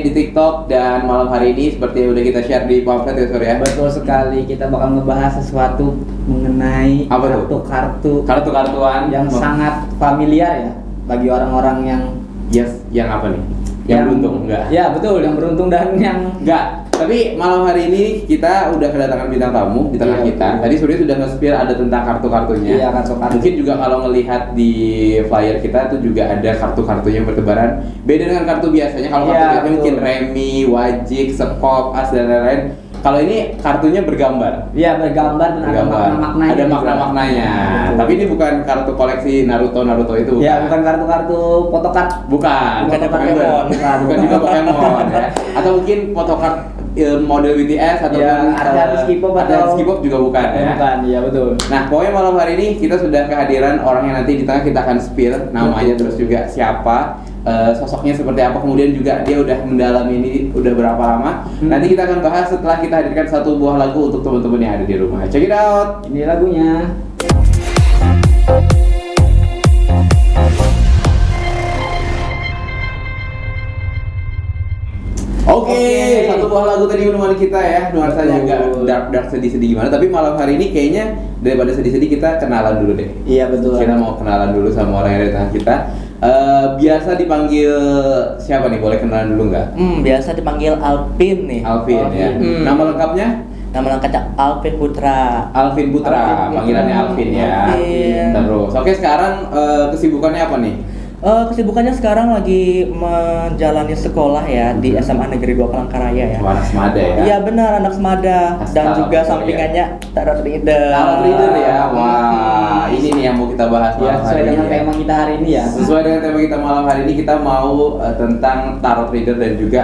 di TikTok dan malam hari ini seperti yang udah kita share di pamflet ya Sur ya. Betul sekali, kita bakal ngebahas sesuatu mengenai Apa tuh? Kartu-kartuan yang sangat familiar ya bagi orang-orang yang yang apa nih? Yang beruntung enggak? Ya betul, yang beruntung dan yang enggak. Tapi malam hari ini kita udah kedatangan bintang tamu di tengah kita. Tadi Surya sudah nge-spill ada tentang kartu-kartunya. Iya, kartu-kartu. Mungkin juga kalau ngelihat di flyer kita tuh juga ada kartu-kartunya bertebaran. Beda dengan kartu biasanya. Kalau kartu biasanya mungkin remi, wajik, sekop, as dan lain-lain. Kalau ini kartunya bergambar. Iya, bergambar dan ada makna-maknanya. Ada makna-maknanya. Tapi ini bukan kartu koleksi Naruto itu. Ya, bukan kartu-kartu photocard. Bukan Pokemon. Bukan juga Pokemon ya. Atau mungkin photocard model BTS atau ya, artis K-pop juga bukan ya. Bukan, iya betul. Nah, pokoknya malam hari ini kita sudah kehadiran orang yang nanti di tengah kita akan spill namanya terus juga siapa, sosoknya seperti apa, kemudian juga dia udah mendalami ini udah berapa lama. Nanti kita akan bahas setelah kita hadirkan satu buah lagu untuk teman-teman yang ada di rumah. Check it out. Ini lagunya. Oke, satu buah lagu tadi menemani kita ya. Nuansanya agak dark sedih-sedih gimana, tapi malam hari ini kayaknya daripada sedih-sedih kita kenalan dulu deh. Iya betul. Kita mau kenalan dulu sama orang yang ada di tengah kita. Biasa dipanggil siapa nih? Boleh kenalan dulu nggak? Biasa dipanggil Alvin nih. Alvin ya. Nama lengkapnya? Nama lengkapnya Alvin Putra. Alvin Putra, panggilannya Alvin ya. Alvin. Terus, oke sekarang kesibukannya apa nih? Kesibukannya sekarang lagi menjalani sekolah ya di SMA Negeri 2 Palangkaraya ya. Anak Semada ya? Iya benar, anak Semada. Dan juga sampingannya Tarot Reader. Tarot Reader ya? Wah, ini nih yang mau kita bahas malam hari sesuai ini dengan ya. tema kita hari ini ya. Sesuai dengan tema kita malam hari ini, kita mau tentang Tarot Reader dan juga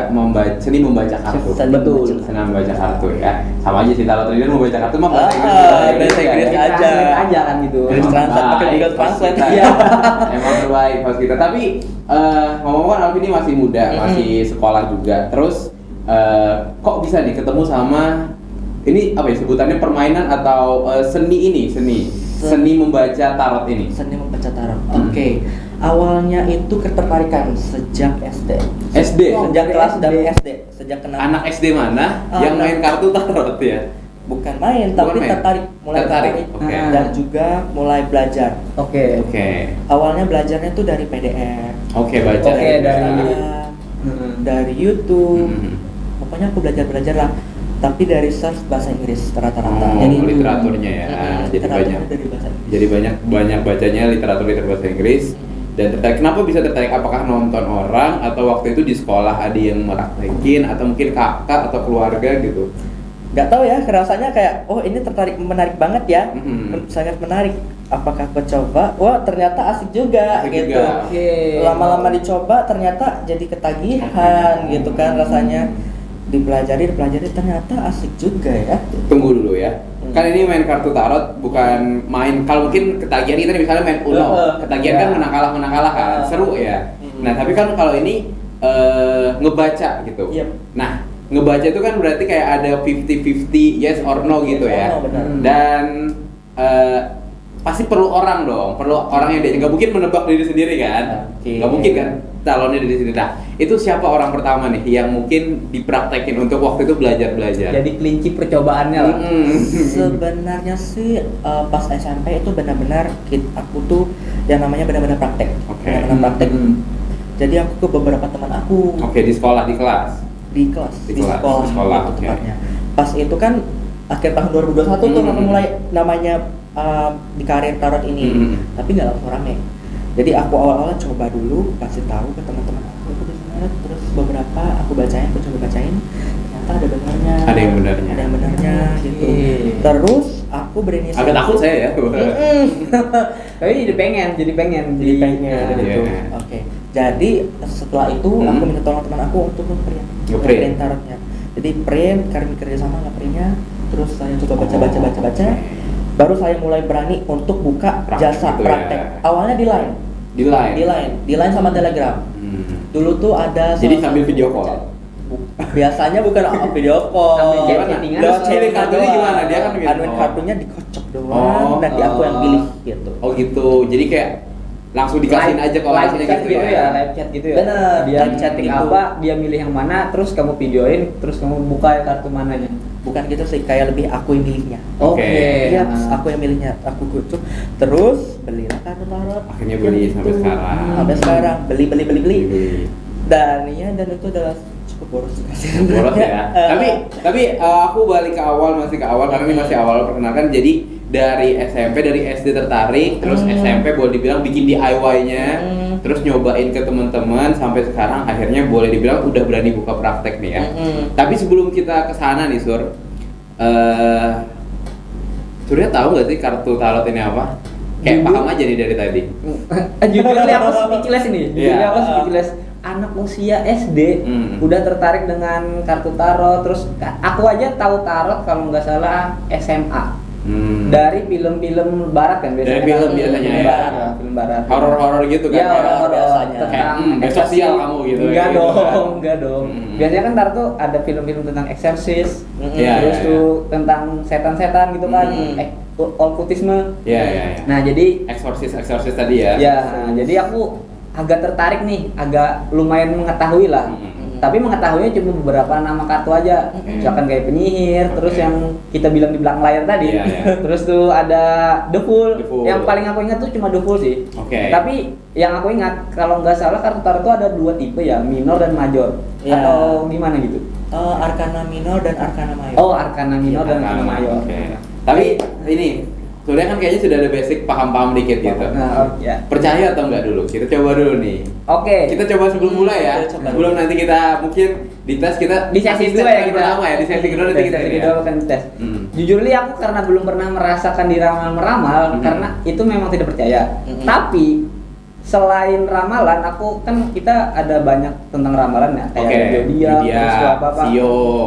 seni membaca kartu. Betul. Seni membaca kartu ya. Sama aja sih, Tarot Reader membaca kartu mah bahasa bahasa Inggris ya. aja kan gitu. Translate pakai Google Translate. Iya. Emang terbaik pas kita. Tapi ngomong-ngomong Alvin ini masih muda, masih sekolah juga. Terus kok bisa nih ketemu sama ini apa ya sebutannya, permainan atau seni membaca tarot ini? Seni membaca tarot. Oke. Awalnya itu ketertarikan sejak SD. Sejak kelas dari SD. Sejak kenal. Anak SD mana yang main kartu tarot ya? Bukan main, tapi tertarik, mulai tertarik. Okay. Dan juga mulai belajar. Oke. Awalnya belajarnya tuh dari PDF. Baca. Dari YouTube. Pokoknya aku belajar lah. Tapi dari search bahasa Inggris rata-rata. Jadi literaturnya ya. Jadi banyak. Dari bahasa Inggris. Jadi banyak bacanya literatur bahasa Inggris. Dan tertarik, kenapa bisa tertarik? Apakah nonton orang atau waktu itu di sekolah ada yang meraktekin atau mungkin kakak atau keluarga gitu? Gak tahu ya, rasanya kayak ini menarik banget ya, sangat menarik. Apakah aku coba? Wah ternyata asik juga gitu. Lama-lama dicoba ternyata jadi ketagihan gitu kan rasanya. Dipelajari ternyata asik juga ya. Tunggu dulu ya. Kan ini main kartu tarot bukan main, kalau mungkin ketagihan kita nih misalnya main Uno. Ketagihan kan menang kalah kan, seru ya. Nah, tapi kan kalau ini ngebaca gitu. Nah, ngebaca itu kan berarti kayak ada 50-50 yes or no gitu ya. Dan pasti perlu orang dong, perlu orang yang nggak mungkin menebak diri sendiri kan. Nggak mungkin kan calonnya diri sendiri. Nah, itu siapa orang pertama nih yang mungkin dipraktekin untuk waktu itu belajar? Jadi kelinci percobaannya lah. Sebenarnya sih pas SMP itu benar-benar aku tuh yang namanya benar-benar praktek. Benar-benar praktek. Jadi aku ke beberapa teman aku. Di sekolah, di kelas. Di sekolah itu tempatnya. Pas itu kan akhir tahun 2021 tuh aku mulai namanya di karir tarot ini, tapi nggak langsung rame. Jadi aku awal-awal coba dulu kasih tahu ke teman-teman aku di sana, terus beberapa aku coba bacain, ternyata ada yang benarnya gitu. Terus aku berinisiatif. Agak takut saya ya. Tapi jadi pengen gitu. Oke. Jadi setelah itu aku minta tolong teman aku untuk ngeprint tarotnya. Jadi kami kerja sama ngeprintnya, terus saya coba baca. Baru saya mulai berani untuk buka jasa praktek. Ya. Awalnya di line sama Telegram. Dulu tuh ada. Jadi sambil video call. Biasanya bukan video call. Cewek kartunya gimana? Dia kan kartunya dikocok doang. Nanti aku yang pilih gitu. Gitu. Jadi kayak langsung dikasihin aja ke live orangnya chat gitu gitu ya. ya, live chat gitu ya. Bener, Dia live chat chatting gitu. apa, dia milih yang mana, terus kamu videoin, terus kamu buka kartu mananya. Bukan gitu sih, kayak lebih aku yang milihnya. Oke. Iya, aku yang milihnya, aku kucuk. Terus belilah kartu tarot. Akhirnya beli sampai sekarang. Sampai sekarang beli. Beli. Dan itu adalah cukup boros juga sih. Boros ya. Tapi aku balik ke awal karena ini masih awal perkenalkan. Jadi dari SMP, dari SD tertarik, terus SMP boleh dibilang bikin DIY-nya, terus nyobain ke teman-teman sampai sekarang akhirnya boleh dibilang udah berani buka praktek nih ya. Tapi sebelum kita ke sana nih Sur, Surya tahu nggak sih kartu tarot ini apa? Kayak paham aja nih dari tadi. Jujurnya aku speechless ini. Jujurnya Iya. aku speechless. Anak usia SD udah tertarik dengan kartu tarot. Terus aku aja tahu tarot kalau nggak salah SMA. Dari film-film barat kan biasanya. Dari film biasanya ya. Barat, film barat. Horor-horor gitu kan. Iya, horor biasanya. tentang Kayak sosial kamu gitu. Enggak gitu dong, kan. enggak dong. Biasanya kan tarot tuh ada film-film tentang eksorsis. Iya, Terus iya, tuh tentang setan-setan gitu kan. Okkultisme. Iya. Nah, jadi Eksorsis tadi ya. ya, jadi aku agak tertarik nih, agak lumayan mengetahui lah. Tapi mengetahuinya cuma beberapa nama kartu aja. Misalkan kayak penyihir, terus yang kita bilang di belakang layar tadi. Iya, iya. Terus tuh ada The Fool. The Fool. Yang paling aku ingat tuh cuma The Fool sih. Oke. Tapi yang aku ingat kalau nggak salah kartu tarot tuh ada 2 tipe ya, minor dan major. Iya. Atau gimana gitu? Arkana minor dan arkana mayor. Oh, arkana minor dan arkana mayor. Oke. Tapi ini Surya kan kayaknya sudah ada basic paham-paham dikit gitu. Nah, ya. Percaya atau enggak dulu? Kita coba dulu nih. Oke. Kita coba sebelum mulai ya. Kita coba Sebelum nanti kita mungkin dites kita Di sesi kasih 2 ya statement kita. pertama ya, di sesi kedua nanti kita ini ya. kedua akan tes. Jujur li aku karena belum pernah merasakan diramal-meramal karena itu memang tidak percaya. Tapi selain ramalan, aku kan kita ada banyak tentang ramalan ya, kayak ada zodiak, terus apa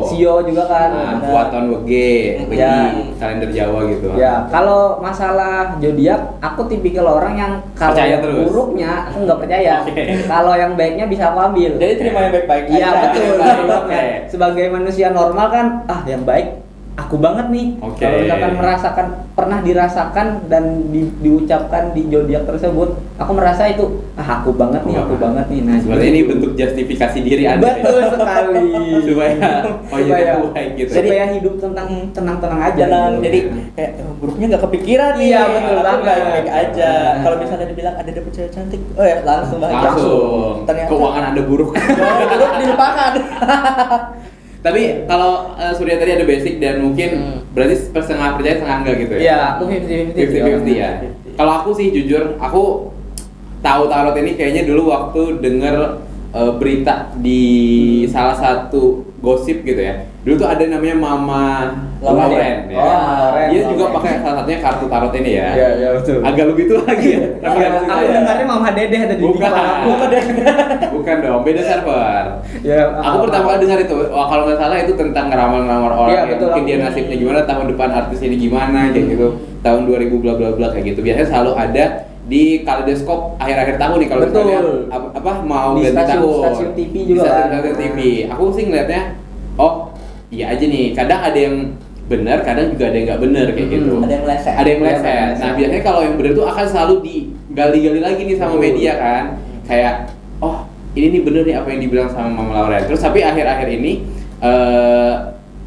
Sio juga kan, ada Buatan Wege, Ya. kalender Jawa gitu. Ya, kalau masalah zodiak, aku tipikal orang yang kalau Percaya yang terus? buruknya aku nggak percaya. Oke. Kalau yang baiknya bisa aku ambil. Jadi terima yang baik-baik Iya aja. betul. Oke. Sebagai manusia normal kan, yang baik aku banget nih. Oke. Kalau misalkan pernah dirasakan dan diucapkan di zodiak tersebut, aku merasa itu aku banget nih, aku banget nih. Nah, Sebenarnya ini bentuk justifikasi diri Anda. betul Ya? sekali. supaya Supaya- baik gitu. Supaya hidup tenang-tenang aja. Jangan gitu. jadi kayak buruknya nggak kepikiran nih. Iya, betul Aku banget. baik aja. Nah. Kalau misalnya dibilang ada dapet cewek cantik, oh ya langsung bahagia. langsung. Ternyata Keuangan Anda buruk. buruk dilupakan. Tapi kalau Surya tadi ada basic dan mungkin berarti setengah percaya setengah enggak gitu ya? Iya, aku 50-50. 50-50 ya. Kalau aku sih jujur, aku tahu tarot ini kayaknya dulu waktu denger berita di salah satu gosip gitu ya. Dulu tuh ada namanya Mama Lauren ya. Oh, Lauren. Dia juga pakai salah satunya kartu tarot ini ya. Iya, iya betul. Agak lebih tua lagi ya. Tapi nggak Aku percaya. dengarnya Mama Dedeh ada di Bukan. aku. Bukan dong, beda server. Ya, Aku pertama kali dengar itu, kalau nggak salah itu tentang ngeramal-ngeramal orang Iya, yang betul, mungkin dia aku- nasibnya gimana, tahun depan artis ini gimana, kayak gitu, tahun 2000 bla bla bla kayak gitu. Biasanya selalu ada di kaleidoskop akhir-akhir tahun nih kalau Betul. misalnya apa mau Di ganti tahun. stasiun TV juga Di kan. stasiun TV. Aku sih ngeliatnya, oh iya aja nih. Kadang ada yang benar, kadang juga ada yang nggak benar kayak gitu. Ada yang meleset. Ada yang Iya, meleset. meleset. Nah biasanya kalau yang benar tuh akan selalu digali-gali lagi nih sama Betul. media kan. Kayak, oh ini nih bener nih apa yang dibilang sama Mama Lauren. Terus tapi akhir-akhir ini,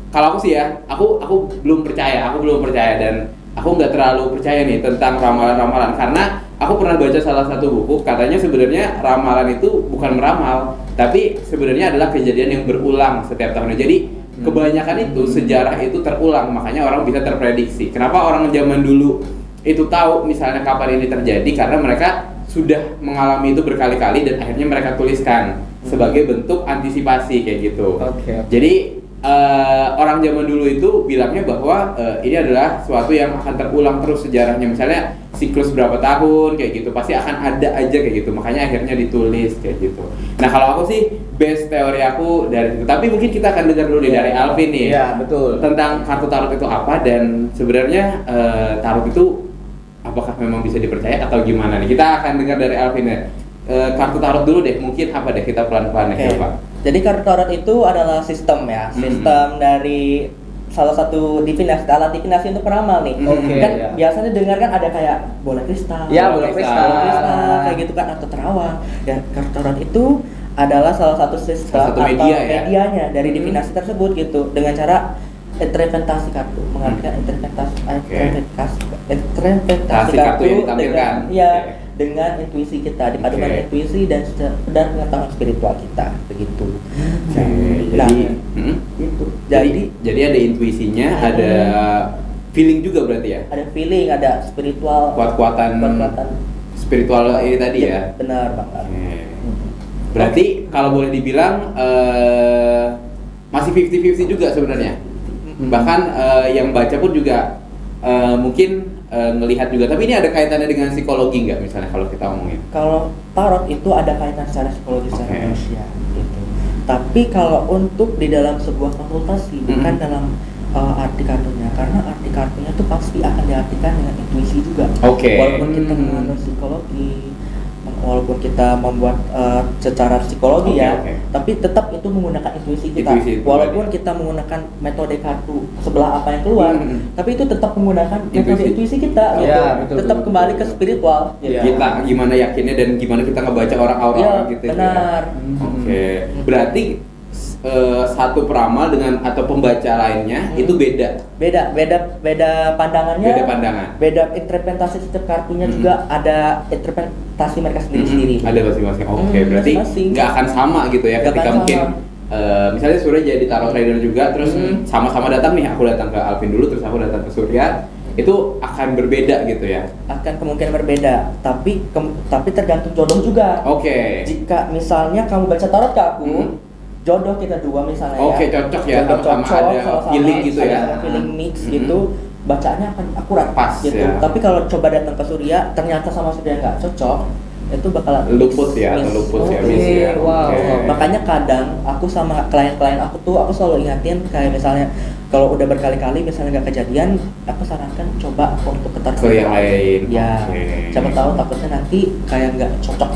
kalau aku sih ya, aku belum percaya dan aku nggak terlalu percaya nih tentang ramalan-ramalan karena aku pernah baca salah satu buku katanya sebenarnya ramalan itu bukan meramal, tapi sebenarnya adalah kejadian yang berulang setiap tahunnya. Jadi kebanyakan itu sejarah itu terulang, makanya orang bisa terprediksi. Kenapa orang zaman dulu itu tahu misalnya kapan ini terjadi karena mereka sudah mengalami itu berkali-kali dan akhirnya mereka tuliskan sebagai bentuk antisipasi kayak gitu. Oke. Jadi orang zaman dulu itu bilangnya bahwa ini adalah sesuatu yang akan terulang terus sejarahnya. Misalnya siklus berapa tahun kayak gitu pasti akan ada aja kayak gitu. Makanya akhirnya ditulis kayak gitu. Nah kalau aku sih base teori aku dari itu. Tapi mungkin kita akan dengar dulu nih dari Alvin nih Iya, betul. tentang kartu tarot itu apa dan sebenarnya tarot itu apakah memang bisa dipercaya atau gimana nih? Kita akan dengar dari Alvin ya. Kartu tarot dulu deh, mungkin apa deh kita pelan-pelan ya, Pak. Jadi kartu tarot itu adalah sistem ya, sistem dari salah satu divinasi, alat divinasi untuk peramal nih. Kan biasanya dengar kan ada kayak bola kristal. Ya, bola kristal kayak gitu kan, atau terawang. Dan kartu tarot itu adalah salah satu sistem atau medianya dari divinasi tersebut gitu, dengan cara interpretasi kartu, mengartikan interpretasi kartu yang ditampilkan. Dengan intuisi kita, dipadukan intuisi dan pengetahuan spiritual kita, begitu. Jadi ada intuisinya, ada feeling juga berarti ya? Ada feeling, ada spiritual, kuat-kuatan spiritual ini tadi ya? Benar banget. Berarti kalau boleh dibilang masih 50-50 juga sebenarnya. Bahkan yang baca pun juga mungkin ngelihat juga, tapi ini ada kaitannya dengan psikologi nggak misalnya kalau kita ngomongin? Kalau tarot itu ada kaitan secara psikologi secara manusia gitu. Tapi kalau untuk di dalam sebuah konsultasi bukan dalam arti kartunya, karena arti kartunya itu pasti akan diartikan dengan intuisi juga. Walaupun kita mengenal psikologi, walaupun kita membuat secara psikologi tapi tetap itu menggunakan intuisi kita. Walaupun kita menggunakan metode kartu sebelah apa yang keluar, tapi itu tetap menggunakan metode intuisi kita gitu. Tetap kembali ke spiritual gitu. Kita gimana yakinnya dan gimana kita ngebaca orang-orang gitu. Benar. Berarti satu peramal dengan atau pembaca lainnya itu beda pandangannya, beda interpretasi setiap kartunya juga ada interpretasi mereka sendiri-sendiri. Ada masing-masing. Berarti nggak akan sama gitu ya ketika mungkin misalnya Surya jadi tarot reader juga, terus sama-sama datang nih, aku datang ke Alvin dulu, terus aku datang ke Surya, itu akan berbeda gitu ya? Akan kemungkinan berbeda, tapi tergantung jodoh juga. Jika misalnya kamu baca tarot ke aku, jodoh kita dua misalnya cocok ya, sama ada feeling gitu ya, feeling mix gitu, bacaannya akan akurat pas gitu ya. Tapi kalau coba datang ke Surya ternyata sama Surya nggak cocok, itu bakalan luput ya. Makanya kadang aku sama klien-klien aku selalu ingatin, kayak misalnya kalau udah berkali-kali misalnya nggak kejadian, aku sarankan coba untuk ke yang lain. Siapa tahu takutnya nanti kayak nggak cocok.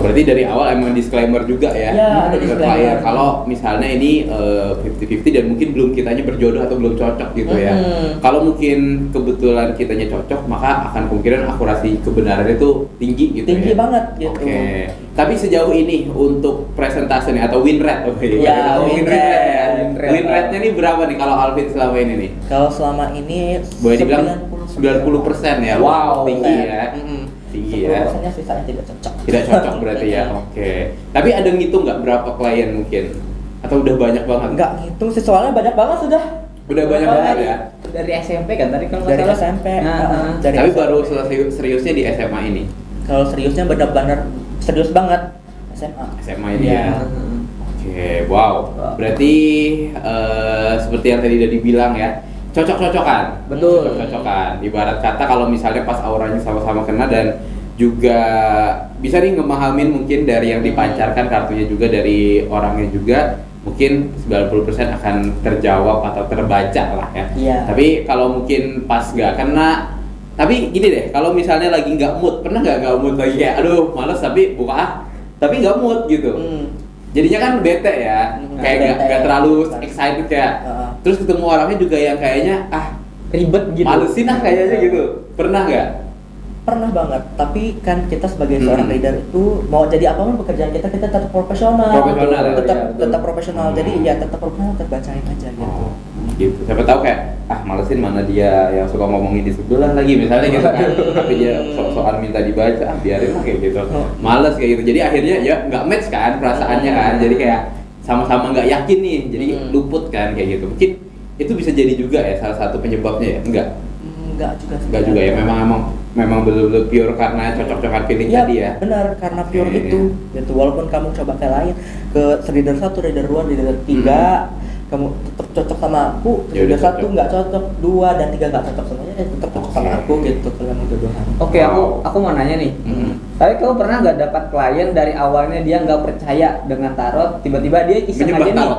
Berarti dari awal emang disclaimer juga ya. Ada disclaimer. Kalau misalnya ini 50-50 dan mungkin belum kitanya berjodoh atau belum cocok gitu ya. Kalau mungkin kebetulan kitanya cocok, maka akan kemungkinan akurasi kebenaran itu tinggi gitu. Tinggi banget gitu. Tapi sejauh ini untuk presentasi nih atau win rate, win rate-nya nih berapa nih kalau Alvin selama ini nih? Kalau selama ini boleh dibilang 90% ya. Wow, tinggi ya. Tinggi ya. 10%-nya sisanya tidak cocok. Tidak cocok berarti ya. Tapi ada ngitung nggak berapa klien mungkin? Atau udah banyak banget? Nggak ngitung sih, soalnya banyak banget sudah. Udah banyak banget ya. Dari SMP kan tadi kalau dari SMP. Tapi baru selesai seriusnya di SMA ini. Kalau seriusnya benar-benar serius banget SMA ini ya. Wow. Berarti seperti yang tadi udah dibilang ya, cocok-cocokan. Betul. Cocok-cocokan. Ibarat kata kalau misalnya pas auranya sama-sama kena dan juga bisa nih ngemahamin mungkin dari yang dipancarkan kartunya juga dari orangnya juga, mungkin 90% akan terjawab atau terbaca lah ya. Tapi kalau mungkin pas nggak kena, tapi gini deh, kalau misalnya lagi nggak mood, pernah nggak mood lagi kayak aduh males tapi buka tapi nggak mood gitu. Jadinya kan bete ya, kayak nggak terlalu excited kayak. Terus ketemu orangnya juga yang kayaknya ribet gitu, malesin kayaknya gitu. Pernah nggak? Pernah banget, tapi kan kita sebagai seorang leader itu mau jadi apapun pekerjaan kita tetap profesional. Tetap profesional. Jadi ya tetap profesional, terbacain aja gitu. Gitu. Siapa tahu kayak malesin, mana dia yang suka ngomongin di sebelah lagi misalnya gitu kan. Tapi dia sok-sokan minta dibaca, biarin kayak gitu. Males kayak gitu. Jadi akhirnya ya nggak match kan perasaannya kan. Jadi kayak sama-sama nggak yakin nih. Jadi luput kan kayak gitu. Mungkin itu bisa jadi juga ya salah satu penyebabnya ya. Enggak juga ya. Memang betul-betul pure karena cocok-cocokan feeling tadi ya. Benar, karena pure itu. Gitu. Walaupun kamu coba ke lain, ke reader 1, reader 2, reader 3, kamu tetap cocok sama aku, reader 1 nggak cocok, 2 dan 3 nggak cocok semuanya, tetap cocok sama aku gitu kalau mau jodohan. Aku mau nanya nih. Tapi kamu pernah nggak dapat klien dari awalnya dia nggak percaya dengan tarot, tiba-tiba dia iseng aja nih.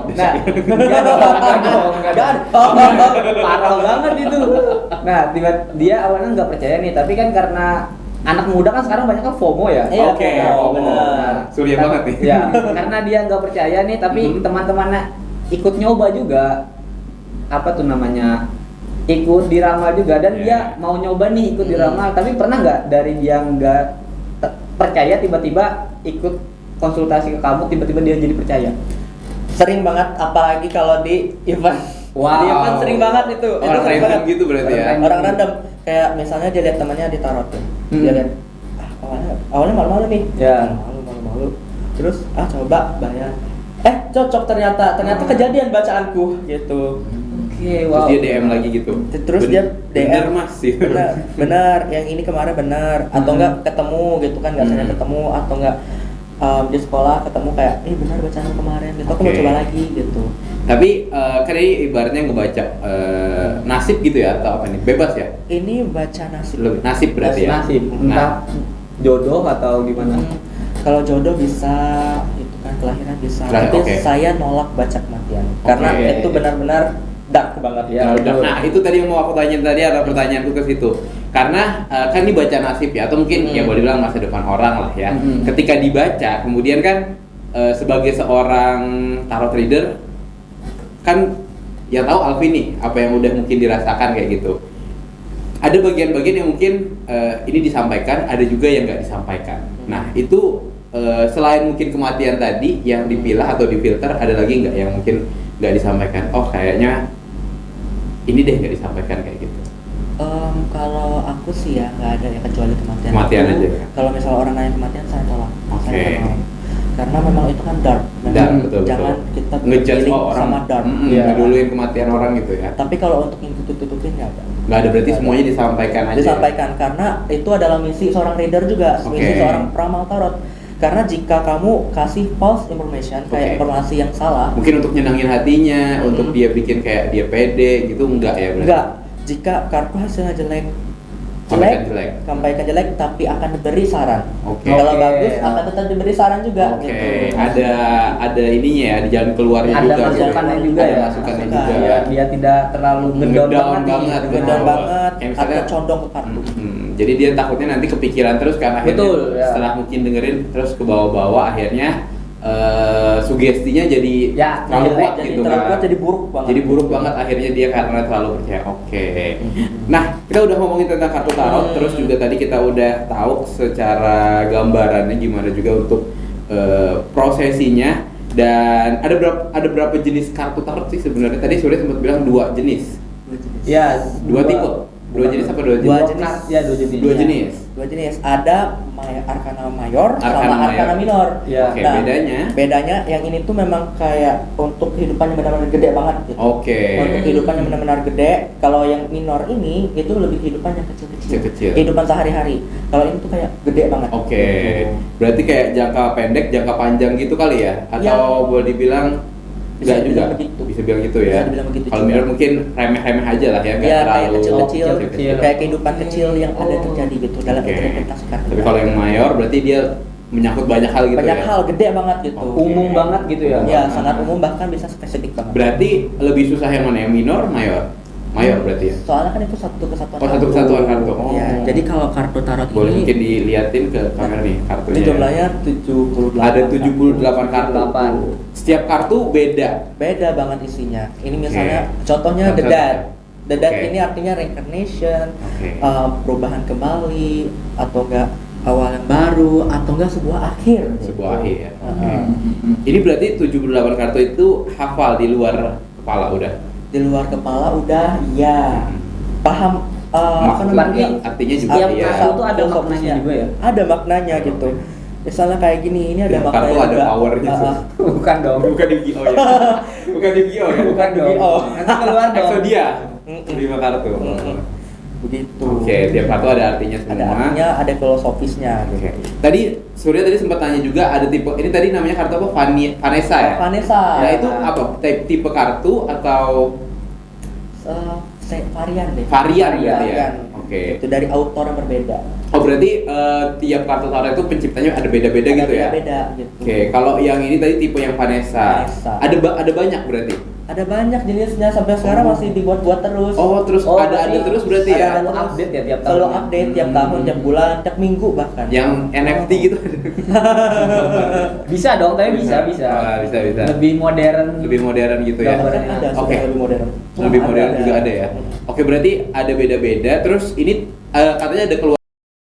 Parah banget itu. Nah, dia awalnya nggak percaya nih, tapi kan karena anak muda kan sekarang banyak kan FOMO ya. Benar. Surya banget nih. Ya, karena dia nggak percaya nih, tapi teman-temannya ikut nyoba juga. apa tuh namanya ikut diramal juga dan dia mau nyoba nih ikut diramal, tapi pernah nggak dari dia nggak percaya tiba-tiba ikut konsultasi ke kamu tiba-tiba dia jadi percaya? Sering banget, apalagi kalau di event. Wow. Di event sering banget itu. Orang sering random banget gitu berarti ya. Orang random, kayak misalnya dia lihat temannya di tarot tuh. Dia lihat awalnya malu-malu nih. Ya. Malu-malu. Terus coba bayar. Cocok ternyata kejadian bacaanku gitu. Oke, Terus wow. dia DM lagi gitu. Terus dia DM. Bener mas sih. Bener, yang ini kemarin bener. Atau enggak ketemu gitu kan, nggak sengaja ketemu atau enggak di sekolah ketemu kayak, benar bacaan kemarin gitu, aku mau coba lagi gitu. Tapi kan ini ibaratnya ngebaca nasib gitu ya atau apa nih? Bebas ya? Ini baca nasib. Nasib berarti ya? Nasib, entah jodoh atau gimana? Kalau jodoh bisa, itu kan kelahiran bisa. Tapi saya nolak baca kematian karena itu benar-benar dark banget ya. Nah itu tadi yang mau aku tanya tadi, ada pertanyaanku ke situ. Karena kan ini baca nasib ya, atau mungkin ya boleh bilang masa depan orang lah ya. Ketika dibaca, kemudian kan sebagai seorang tarot reader kan ya tahu Alvin nih apa yang udah mungkin dirasakan kayak gitu. Ada bagian-bagian yang mungkin ini disampaikan, ada juga yang nggak disampaikan. Nah itu selain mungkin kematian tadi yang dipilah atau difilter, ada lagi nggak yang mungkin nggak disampaikan? Oh kayaknya ini deh nggak disampaikan kayak gitu. Kalau aku sih ya nggak ada ya kecuali kematian. Kematian aja. Kalau misalnya orang nanya kematian saya tolak. Oke. Karena memang itu kan dark. Betul. Jangan kita ngejudge orang sama dark. Ngeduluin kematian orang gitu ya. Tapi kalau untuk yang tutupin nggak ada. Nggak ada, berarti semuanya disampaikan aja. Disampaikan karena itu adalah misi seorang reader juga, misi seorang peramal tarot. Karena jika kamu kasih false information, kayak informasi yang salah, mungkin untuk nyenangin hatinya, untuk dia bikin kayak dia pede gitu, enggak ya? Enggak. Jika kartu hasilnya jelek, sampaikan jelek, tapi akan diberi saran. Kalau bagus akan tetap diberi saran juga. Gitu. Ada ininya ya, di jalan keluarnya ada juga. Masukannya juga ada ya. masukannya juga. Ya, dia tidak terlalu ngedown banget, atau condong ke kartu. Jadi dia takutnya nanti kepikiran terus karena akhirnya setelah mungkin dengerin terus ke bawah-bawah, akhirnya sugestinya jadi terlalu kuat gitu kan. Jadi buruk banget. Jadi buruk banget akhirnya dia karena terlalu percaya. Nah, kita udah ngomongin tentang kartu tarot, terus juga tadi kita udah tahu secara gambarannya gimana juga untuk prosesinya, dan ada berapa jenis kartu tarot sih sebenarnya? Tadi Surya sempat bilang 2 jenis. Ya, 2 tipe. 2 jenis apa 2 jenis? Ya, 2 jenis. 2 jenis. 2 jenis. Ada Arkana Mayor sama Arkana Minor. Ya. Nah, bedanya yang ini tuh memang kayak untuk kehidupannya benar-benar gede banget gitu. Untuk kehidupannya benar-benar gede. Kalau yang minor ini itu lebih kehidupannya kecil-kecil. Kehidupan sehari-hari. Kalau ini tuh kayak gede banget. Berarti kayak jangka pendek, jangka panjang gitu kali ya? Atau boleh dibilang enggak juga begitu. Bisa bilang gitu ya. Kalau minor mungkin remeh-remeh aja lah ya, enggak terlalu kecil-kecil. Kayak kehidupan kecil yang ada terjadi gitu dalam interpretasi kartu. Tapi kalau yang mayor berarti dia menyangkut banyak hal gitu banyak hal gede banget gitu. Umum banget gitu ya. Ya, sangat umum, bahkan bisa spesifik banget. Berarti lebih susah yang mana? Yang minor, mayor? Mayor berarti ya? Soalnya kan itu satu kesatuan. Satu kesatuan kartu. Ya, jadi kalau kartu tarot boleh ini mungkin diliatin ke kamera nih kartunya. Ini jumlahnya 78. Ada 78 kartu. Setiap kartu beda. Beda banget isinya. Ini misalnya contohnya The Dead. The Dead ini artinya reincarnation, perubahan kembali, atau enggak awal yang baru, atau enggak sebuah akhir. Sebuah akhir ya. Ini berarti 78 kartu itu hafal di luar kepala udah. Di luar kepala udah ya paham artinya juga setiap ya. kartu itu ada maknanya juga ya. Ada maknanya gitu. Misalnya kayak gini, ini ada maknanya. Kartu ada powernya. Bukan dong. Bukan di Yu-Gi-Oh ya. Bukan di Yu-Gi-Oh ya. Bukan dong. Nanti keluar dong. Exodia. 5 kartu. Begitu. Tiap kartu ada artinya semua. Ada artinya, ada filosofisnya. Tadi Surya tadi sempat tanya juga ada tipe, ini tadi namanya kartu apa? Vanessa ya? Vanessa. Nah itu apa? Tipe kartu atau varian deh. Varian berarti ya. Itu dari autor yang berbeda. Oh berarti tiap kartu tarot itu penciptanya ada beda-beda gitu ya? Beda gitu. Kalau yang ini tadi tipe yang Vanessa. Ada banyak berarti. Ada banyak jenisnya sampai sekarang masih dibuat-buat terus. Terus ada terus berarti ya. Ada update ya tiap tahun. Selalu update tiap tahun, tiap bulan, tiap minggu bahkan. Yang NFT gitu. Bisa dong, tapi bisa. Bisa. Lebih modern gitu ya. gambarnya. Ada Oke. lebih modern. Lebih modern juga ada ya. Oke, berarti ada beda-beda. Terus ini katanya ada keluar